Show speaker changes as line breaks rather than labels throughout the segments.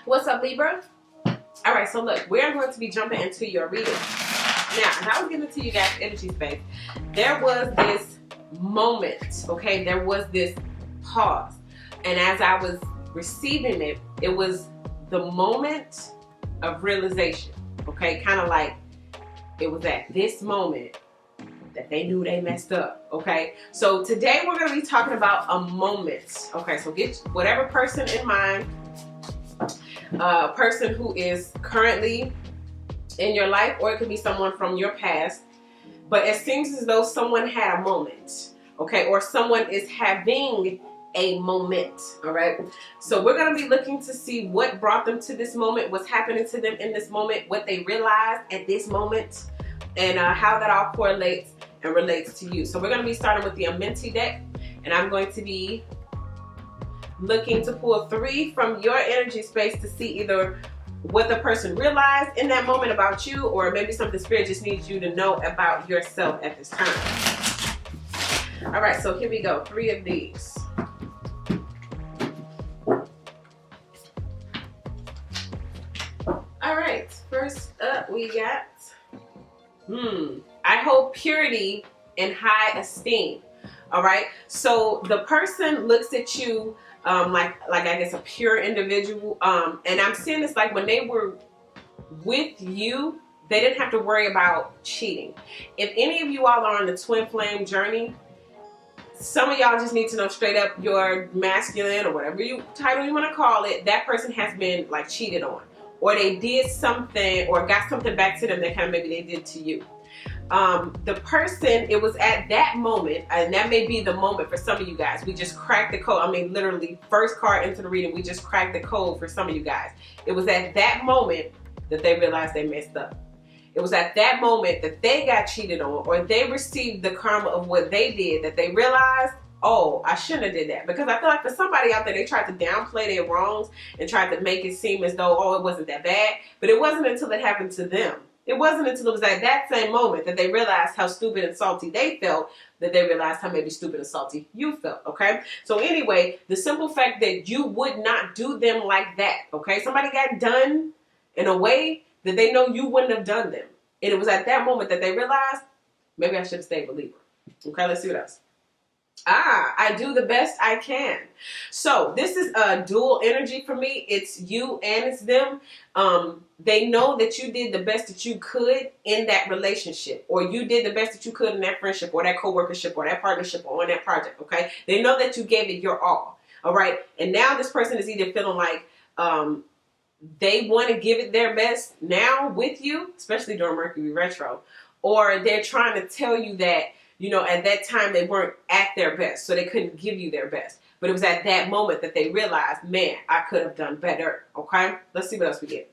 What's up, Libra? All right, so look, we're going to be jumping into your reading. Now, as I was getting into you guys' energy space, there was this moment, okay? There was this pause. And as I was receiving it, it was the moment of realization, okay? Kind of like it was at this moment that they knew they messed up, okay? So today we're going to be talking about a moment, okay? So get whatever person in mind, person who is currently in your life, or it could be someone from your past, but it seems as though someone had a moment, okay? Or someone is having a moment, all right? So we're going to be looking to see what brought them to this moment, what's happening to them in this moment, what they realized at this moment, and how that all correlates and relates to you. So we're going to be starting with the Amenti deck, and I'm going to be looking to pull 3 from your energy space to see either what the person realized in that moment about you, or maybe something Spirit just needs you to know about yourself at this time. All right, so here we go. 3 of these. All right, first up we got, I hold purity and high esteem. All right, so the person looks at you like I guess a pure individual, and I'm seeing this like when they were with you, they didn't have to worry about cheating. If any of you all are on the twin flame journey, some of y'all just need to know straight up your masculine, or whatever title you want to call it, that person has been like cheated on, or they did something or got something back to them that kind of maybe they did to you. The person, it was at that moment, and that may be the moment for some of you guys. We just cracked the code. I mean, literally, first card into the reading, we just cracked the code for some of you guys. It was at that moment that they realized they messed up. It was at that moment that they got cheated on, or they received the karma of what they did, that they realized, oh, I shouldn't have did that. Because I feel like for somebody out there, they tried to downplay their wrongs and tried to make it seem as though, oh, it wasn't that bad. But it wasn't until it happened to them. It wasn't until it was at that same moment that they realized how stupid and salty they felt, that they realized how maybe stupid and salty you felt, okay? So anyway, the simple fact that you would not do them like that, okay? Somebody got done in a way that they know you wouldn't have done them. And it was at that moment that they realized, maybe I should have stayed with Libra. Okay, let's see what else. I do the best I can. So this is a dual energy for me. It's you and it's them. They know that you did the best that you could in that relationship, or you did the best that you could in that friendship, or that co-workership, or that partnership, or on that project, okay? They know that you gave it your all right? And now this person is either feeling like they want to give it their best now with you, especially during Mercury retro, or they're trying to tell you that, you know, at that time they weren't at their best, so they couldn't give you their best. But it was at that moment that they realized, man, I could have done better, okay? Let's see what else we get.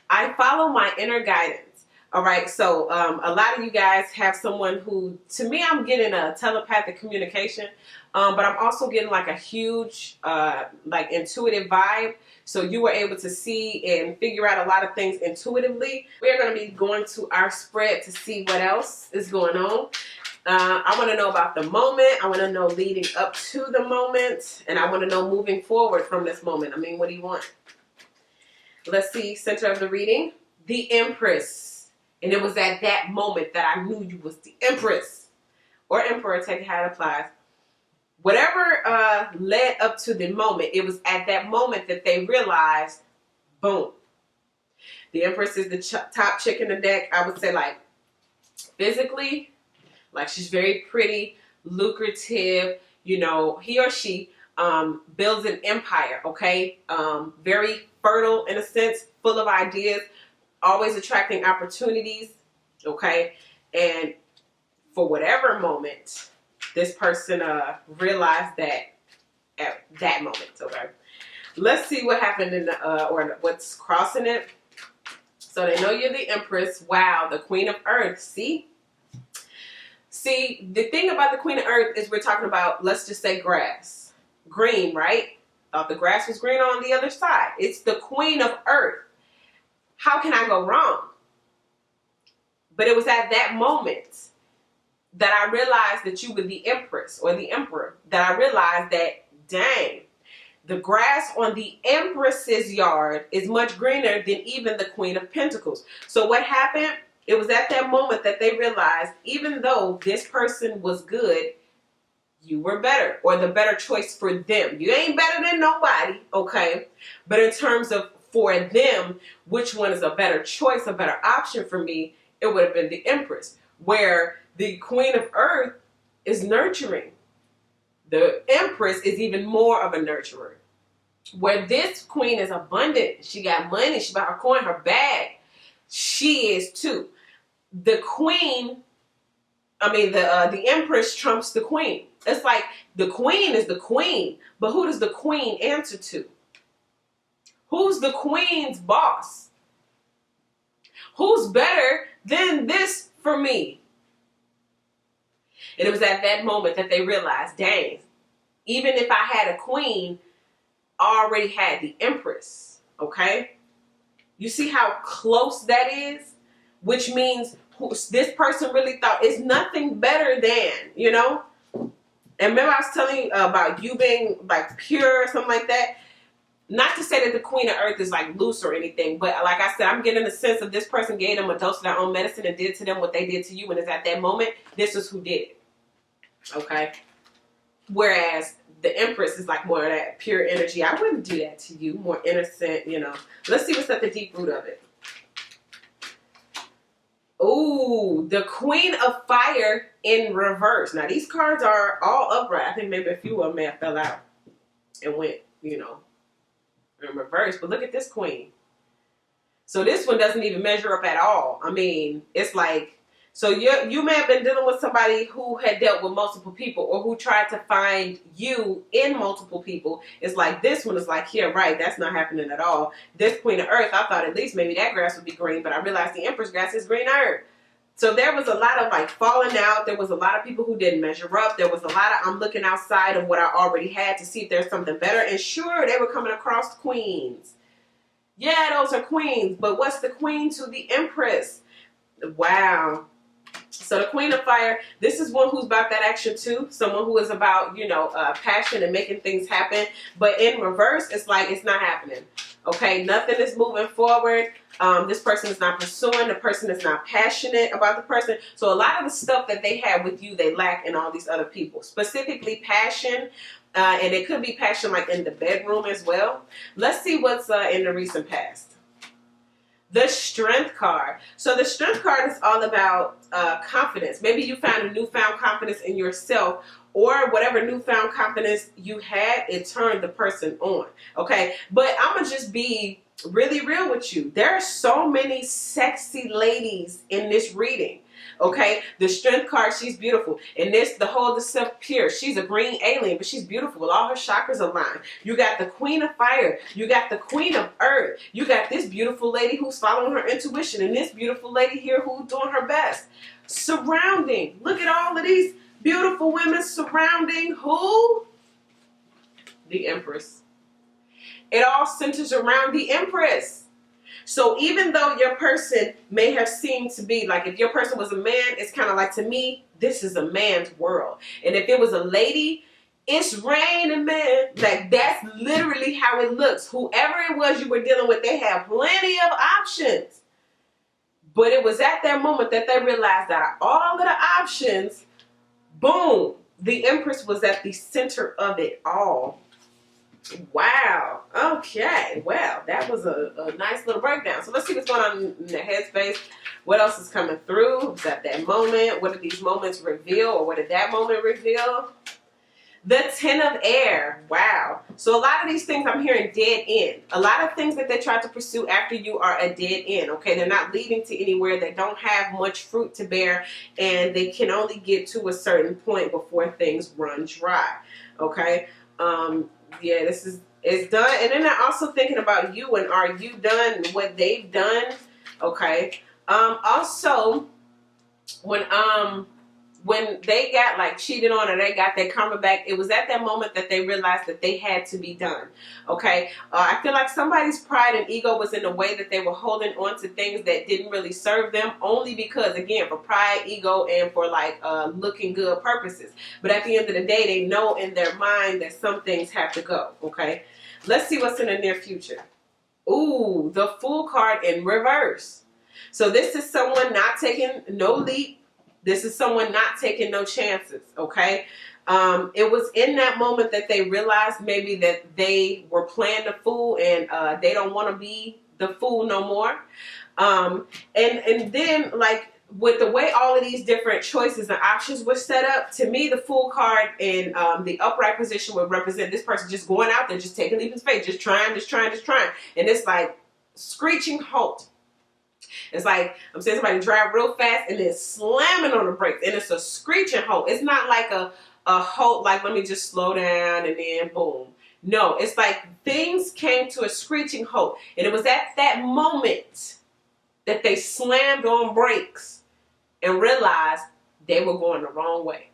I follow my inner guidance. All right, so a lot of you guys have someone who, to me, I'm getting a telepathic communication, but I'm also getting like a huge, like intuitive vibe. So you were able to see and figure out a lot of things intuitively. We're going to be going to our spread to see what else is going on. I want to know about the moment. I want to know leading up to the moment. And I want to know moving forward from this moment. I mean, what do you want? Let's see, center of the reading. The Empress. And it was at that moment that I knew you was the Empress. Or Emperor, take it how it applies. Whatever led up to the moment, it was at that moment that they realized, boom. The Empress is the top chick in the deck. I would say, like, physically, like, she's very pretty, lucrative, you know, he or she builds an empire, okay? Very fertile in a sense, full of ideas, always attracting opportunities, okay? And for whatever moment, this person realized that at that moment, okay? Let's see what happened in the, or what's crossing it. So they know you're the Empress. Wow, the Queen of Earth, see? See, the thing about the Queen of Earth is we're talking about, let's just say grass. Green, right? Thought the grass was green on the other side. It's the Queen of Earth. How can I go wrong? But it was at that moment that I realized that you were the Empress or the Emperor, that I realized that, dang, the grass on the Empress's yard is much greener than even the Queen of Pentacles. So what happened? It was at that moment that they realized, even though this person was good, you were better, or the better choice for them. You ain't better than nobody, okay? But in terms of for them, which one is a better choice, a better option for me, it would have been the Empress, where the Queen of Earth is nurturing. The Empress is even more of a nurturer. Where this queen is abundant, she got money, she got her coin, her bag. She is too. The queen, the Empress trumps the queen. It's like the queen is the queen, but who does the queen answer to? Who's the queen's boss? Who's better than this for me? And it was at that moment that they realized, dang, even if I had a queen, I already had the Empress, okay? You see how close that is? Which means this person really thought it's nothing better than, you know? And remember I was telling you about you being like pure or something like that? Not to say that the Queen of Earth is like loose or anything, but like I said, I'm getting the sense of this person gave them a dose of their own medicine and did to them what they did to you, and it's at that moment, this is who did it, okay? Whereas the Empress is like more of that pure energy. I wouldn't do that to you, more innocent, you know. Let's see what's at the deep root of it. Ooh, the Queen of Fire in reverse. Now, these cards are all upright. I think maybe a few of them may have fell out and went, you know, in reverse. But look at this queen. So this one doesn't even measure up at all. I mean, it's like, so you may have been dealing with somebody who had dealt with multiple people or who tried to find you in multiple people. It's like this one is like, yeah, right, that's not happening at all. This Queen of Earth, I thought at least maybe that grass would be green, but I realized the Empress grass is greener. So there was a lot of like falling out. There was a lot of people who didn't measure up. There was a lot of I'm looking outside of what I already had to see if there's something better. And sure, they were coming across queens. Yeah, those are queens. But what's the queen to the Empress? Wow. So the Queen of Fire, this is one who's about that action too. Someone who is about, you know, passion and making things happen. But in reverse, it's like it's not happening. Okay, nothing is moving forward. This person is not pursuing. The person is not passionate about the person. So a lot of the stuff that they have with you, they lack in all these other people. Specifically passion. And it could be passion like in the bedroom as well. Let's see what's in the recent past. The Strength card. So the Strength card is all about confidence. Maybe you found a newfound confidence in yourself, or whatever newfound confidence you had, it turned the person on. Okay, but I'm going to just be really real with you. There are so many sexy ladies in this reading. Okay, the Strength card, she's beautiful. And this, the whole the self pure, she's a green alien, but she's beautiful with all her chakras aligned. You got the Queen of Fire, you got the Queen of Earth, you got this beautiful lady who's following her intuition, and this beautiful lady here who's doing her best. Surrounding, look at all of these beautiful women surrounding who? The Empress. It all centers around the Empress. So even though your person may have seemed to be, like if your person was a man, it's kind of like, to me, this is a man's world. And if it was a lady, it's raining men. Like that's literally how it looks. Whoever it was you were dealing with, they have plenty of options. But it was at that moment that they realized that all of the options, boom, the Empress was at the center of it all. Wow. Okay. Well, that was a nice little breakdown. So let's see what's going on in the headspace. What else is coming through? Was at that moment? What did these moments reveal, or what did that moment reveal? The Ten of Air. Wow. So a lot of these things I'm hearing dead end. A lot of things that they try to pursue after you are a dead end. Okay. They're not leading to anywhere. They don't have much fruit to bear, and they can only get to a certain point before things run dry. Okay. Yeah, it's done. And then they're also thinking about you, and are you done what they've done? Okay. Also, when they got like cheated on, or they got their karma back, it was at that moment that they realized that they had to be done. Okay. I feel like somebody's pride and ego was in the way that they were holding on to things that didn't really serve them, only because, again, for pride, ego, and for like looking good purposes. But at the end of the day, they know in their mind that some things have to go. Okay. Let's see what's in the near future. Ooh, the Fool card in reverse. So this is someone not taking no leap. This is someone not taking no chances, okay? It was in that moment that they realized maybe that they were playing the fool and they don't want to be the fool no more. And then, like, with the way all of these different choices and options were set up, to me, the Fool card in the upright position would represent this person just going out there, just taking a leap of faith, just trying. And it's like screeching halt. It's like I'm saying somebody drive real fast and then slamming on the brakes, and it's a screeching halt. It's not like a halt, like let me just slow down and then boom. No, it's like things came to a screeching halt, and it was at that moment that they slammed on brakes and realized they were going the wrong way.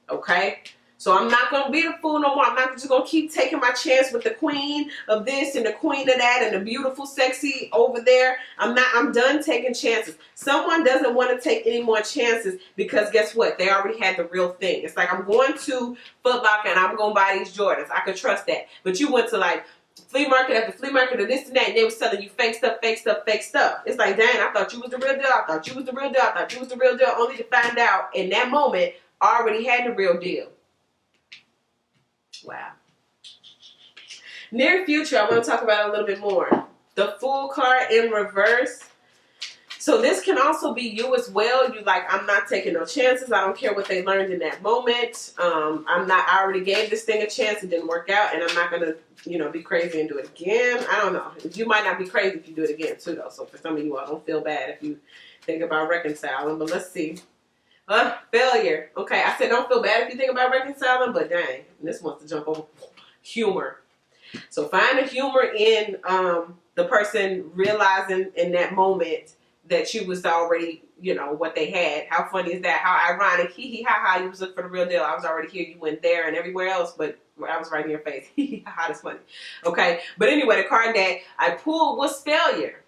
Okay? So I'm not going to be the fool no more. I'm not just going to keep taking my chance with the queen of this and the queen of that and the beautiful, sexy over there. I'm done taking chances. Someone doesn't want to take any more chances because guess what? They already had the real thing. It's like I'm going to Foot Locker and I'm going to buy these Jordans. I could trust that. But you went to like flea market after flea market or this and that, and they were selling you fake stuff. It's like, dang, I thought you was the real deal. I thought you was the real deal, only to find out in that moment I already had the real deal. Wow. Near future, I want to talk about it a little bit more. The Fool card in reverse. So this can also be you as well. You like, I'm not taking no chances. I don't care what they learned in that moment. I already gave this thing a chance. It didn't work out, and I'm not going to, be crazy and do it again. I don't know. You might not be crazy if you do it again too, though. So for some of you all, don't feel bad if you think about reconciling. But let's see. Failure. Okay, I said don't feel bad if you think about reconciling, but dang, this wants to jump over. Humor. So find the humor in the person realizing in that moment that you was already, what they had. How funny is that? How ironic. Hee hee ha ha. You was looking for the real deal. I was already here. You went there and everywhere else, but I was right in your face. Hee hee ha ha. That's funny. Okay, but anyway, the card that I pulled was failure.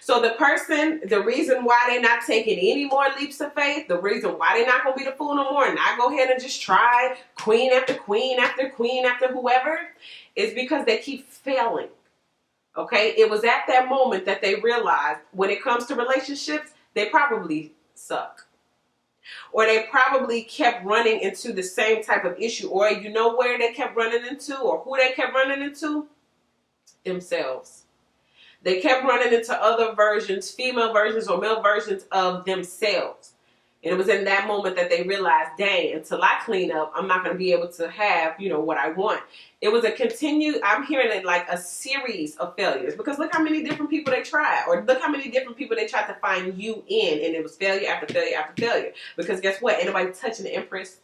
So the person, the reason why they're not taking any more leaps of faith, the reason why they're not going to be the fool no more and not go ahead and just try queen after queen after queen after whoever, is because they keep failing. Okay? It was at that moment that they realized when it comes to relationships, they probably suck. Or they probably kept running into the same type of issue. Or you know where they kept running into or who they kept running into? Themselves. They kept running into other versions, female versions or male versions of themselves. And it was in that moment that they realized, dang, until I clean up, I'm not going to be able to have, what I want. It was I'm hearing it like a series of failures. Because look how many different people they tried. Or look how many different people they tried to find you in. And it was failure after failure after failure. Because guess what? Ain't nobody touching the Empress.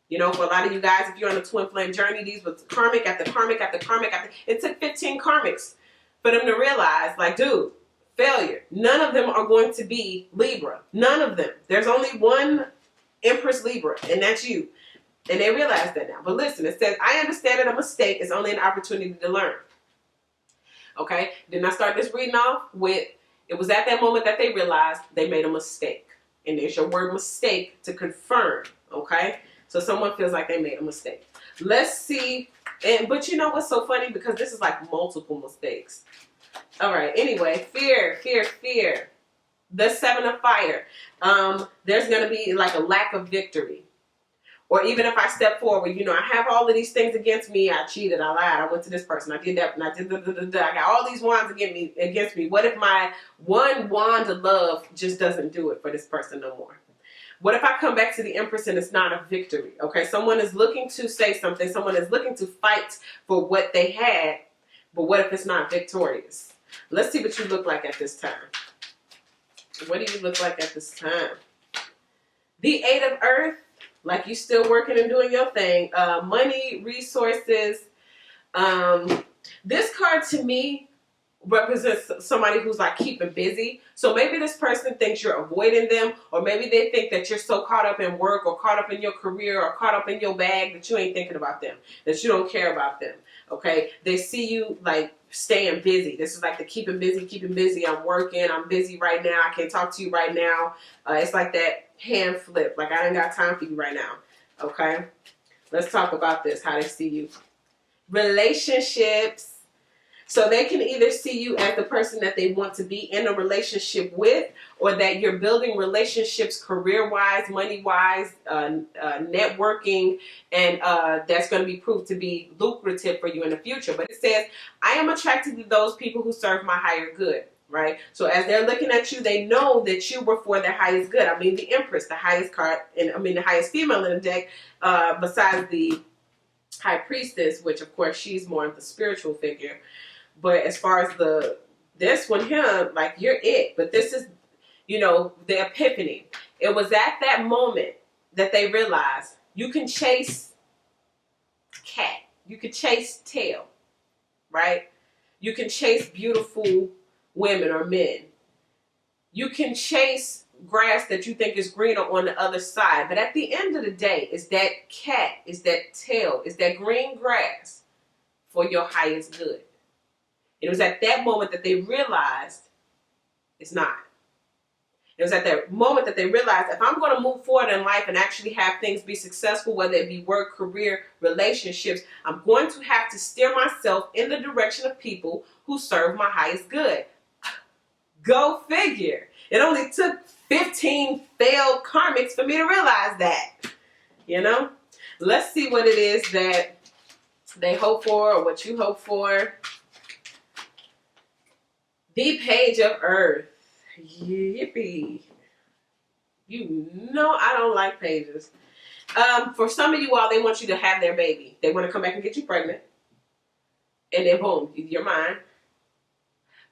For a lot of you guys, if you're on a twin flame journey, these was karmic after karmic after karmic after. It took 15 karmics for them to realize, like, dude, failure. None of them are going to be Libra. None of them. There's only one Empress Libra, and that's you. And they realize that now. But listen, it says, I understand that a mistake is only an opportunity to learn. Okay? Then I start this reading off with, it was at that moment that they realized they made a mistake. And there's your word mistake to confirm. Okay? So someone feels like they made a mistake. Let's see. But you know what's so funny? Because this is like multiple mistakes. All right. Anyway, fear. The 7 of fire. There's going to be like a lack of victory. Or even if I step forward, I have all of these things against me. I cheated. I lied. I went to this person. I did that. And I did I got all these wands against me. What if my one wand of love just doesn't do it for this person no more? What if I come back to the Empress and it's not a victory? Okay, someone is looking to say something. Someone is looking to fight for what they had. But what if it's not victorious? Let's see what you look like at this time. What do you look like at this time? The 8 of Earth, like you still working and doing your thing. Money, resources. This card to me represents somebody who's like keeping busy. So maybe this person thinks you're avoiding them, or maybe they think that you're so caught up in work or caught up in your career or caught up in your bag that you ain't thinking about them, that you don't care about them. Okay, they see you like staying busy. This is like the keeping busy. I'm working, I'm busy right now, I can't talk to you right now. It's like that hand flip, like I ain't got time for you right now. Okay, let's talk about this, how they see you. relationships. So they can either see you as the person that they want to be in a relationship with, or that you're building relationships career-wise, money-wise, networking, and that's going to be proved to be lucrative for you in the future. But it says, I am attracted to those people who serve my higher good, right? So as they're looking at you, they know that you were for their highest good. I mean, the Empress, the highest card, and I mean the highest female in the deck, besides the High Priestess, which of course she's more of the spiritual figure. But as far as this one here, like, you're it. But this is, you know, the epiphany. It was at that moment that they realized you can chase cat. You can chase tail, right? You can chase beautiful women or men. You can chase grass that you think is greener on the other side. But at the end of the day, it's that cat, it's that tail, it's that green grass for your highest good. It was at that moment that they realized it's not. It was at that moment that they realized, if I'm going to move forward in life and actually have things be successful, whether it be work, career, relationships, I'm going to have to steer myself in the direction of people who serve my highest good. Go figure. It only took 15 failed karmics for me to realize that. You know? Let's see what it is that they hope for, or what you hope for. The Page of Earth. Yippee. You know I don't like pages. For some of you all, they want you to have their baby. They want to come back and get you pregnant. And then boom, you're mine.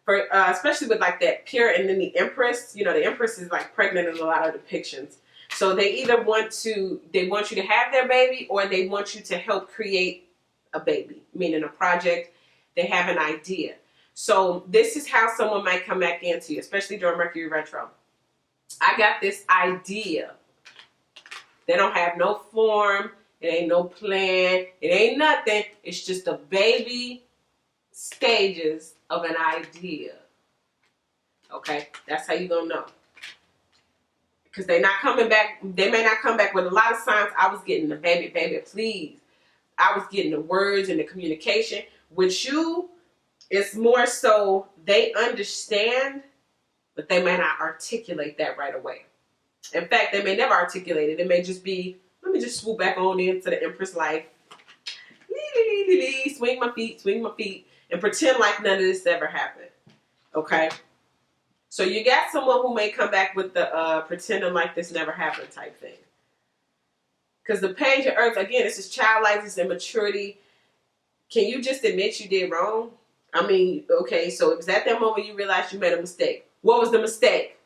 For especially with like that pure, and then the Empress. You know, the Empress is like pregnant in a lot of depictions. So they either want you to have their baby, or they want you to help create a baby, meaning a project. They have an idea. So this is how someone might come back into you, especially during Mercury retro. I got this idea. They don't have no form. It ain't no plan. It ain't nothing. It's just the baby stages of an idea. Okay? That's how you gonna know. Because they're not coming back. They may not come back with a lot of signs. I was getting the baby, please. I was getting the words and the communication. With you, it's more so they understand, but they may not articulate that right away. In fact, they may never articulate it. It may just be, let me just swoop back on into the Empress life. Swing my feet, and pretend like none of this ever happened. Okay? So you got someone who may come back with the pretending like this never happened type thing. Because the Page of Earth, again, this is childlikeness and immaturity. Can you just admit you did wrong? I mean, okay, so it was at that moment you realized you made a mistake. What was the mistake?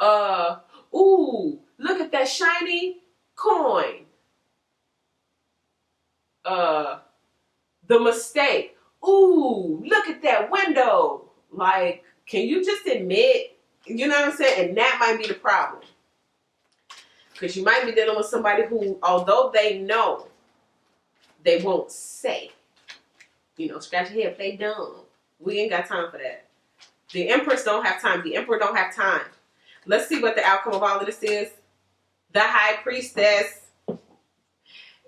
Ooh, look at that shiny coin. The mistake. Ooh, look at that window. Like, can you just admit, you know what I'm saying? And that might be the problem. Because you might be dealing with somebody who, although they know, they won't say. You know, scratch your head, play dumb. We ain't got time for that. The Empress don't have time. The Emperor don't have time. Let's see what the outcome of all of this is. The High Priestess.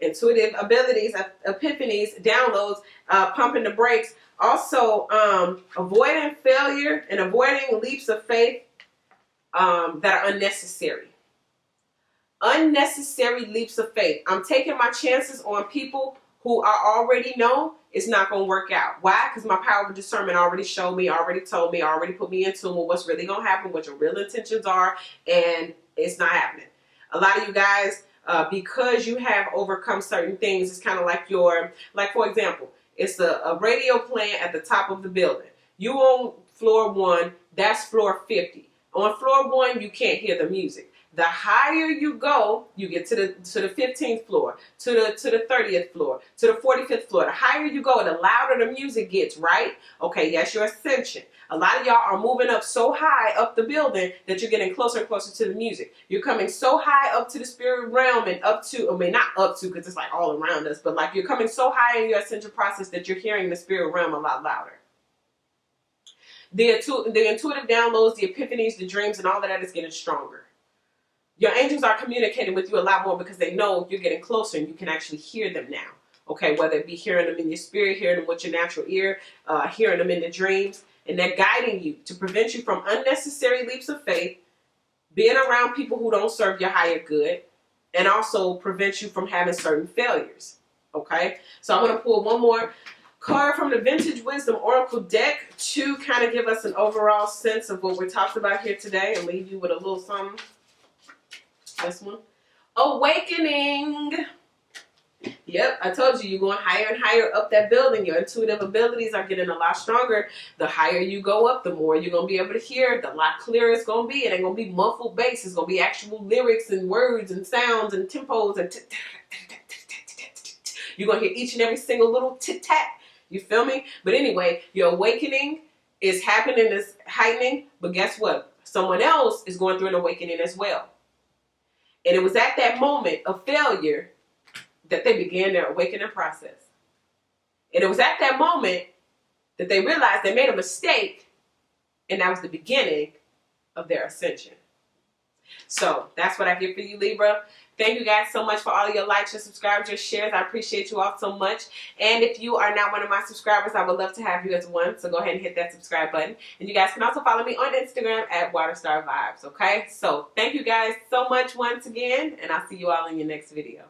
Intuitive abilities, epiphanies, downloads, pumping the brakes. Also, avoiding failure and avoiding leaps of faith that are unnecessary. Unnecessary leaps of faith. I'm taking my chances on people who I already know it's not going to work out. Why? Because my power of discernment already showed me, already told me, already put me in tune with what's really going to happen, what your real intentions are, and it's not happening. A lot of you guys, because you have overcome certain things, it's kind of like like for example, it's a radio playing at the top of the building. You on floor 1, that's floor 50. On floor 1, you can't hear the music. The higher you go, you get to the 15th floor, to the 30th floor, to the 45th floor. The higher you go, the louder the music gets, right? Okay, that's your ascension. A lot of y'all are moving up so high up the building that you're getting closer and closer to the music. You're coming so high up to the spirit realm and up to, I mean, not up to because it's like all around us, but like you're coming so high in your ascension process that you're hearing the spirit realm a lot louder. The intuitive downloads, the epiphanies, the dreams, and all of that is getting stronger. Your angels are communicating with you a lot more because they know you're getting closer and you can actually hear them now. Okay, whether it be hearing them in your spirit, hearing them with your natural ear, hearing them in the dreams, and they're guiding you to prevent you from unnecessary leaps of faith, being around people who don't serve your higher good, and also prevent you from having certain failures. Okay, so I'm going to pull one more card from the Vintage Wisdom Oracle deck to kind of give us an overall sense of what we're talking about here today and leave you with a little something. This one. Awakening. Yep, I told you, you're going higher and higher up that building. Your intuitive abilities are getting a lot stronger. The higher you go up, the more you're going to be able to hear. The lot clearer it's going to be. It ain't going to be muffled bass. It's going to be actual lyrics and words and sounds and tempos. And you're going to hear each and every single little tit-tat. You feel me? But anyway, your awakening is happening, is heightening. But guess what? Someone else is going through an awakening as well. And it was at that moment of failure that they began their awakening process. And it was at that moment that they realized they made a mistake, and that was the beginning of their ascension. So that's what I get for you, Libra. Thank you guys so much for all of your likes, your subscribes, your shares. I appreciate you all so much. And if you are not one of my subscribers, I would love to have you as one. So go ahead and hit that subscribe button. And you guys can also follow me on Instagram at WaterStarVibes, okay? So thank you guys so much once again, and I'll see you all in your next video.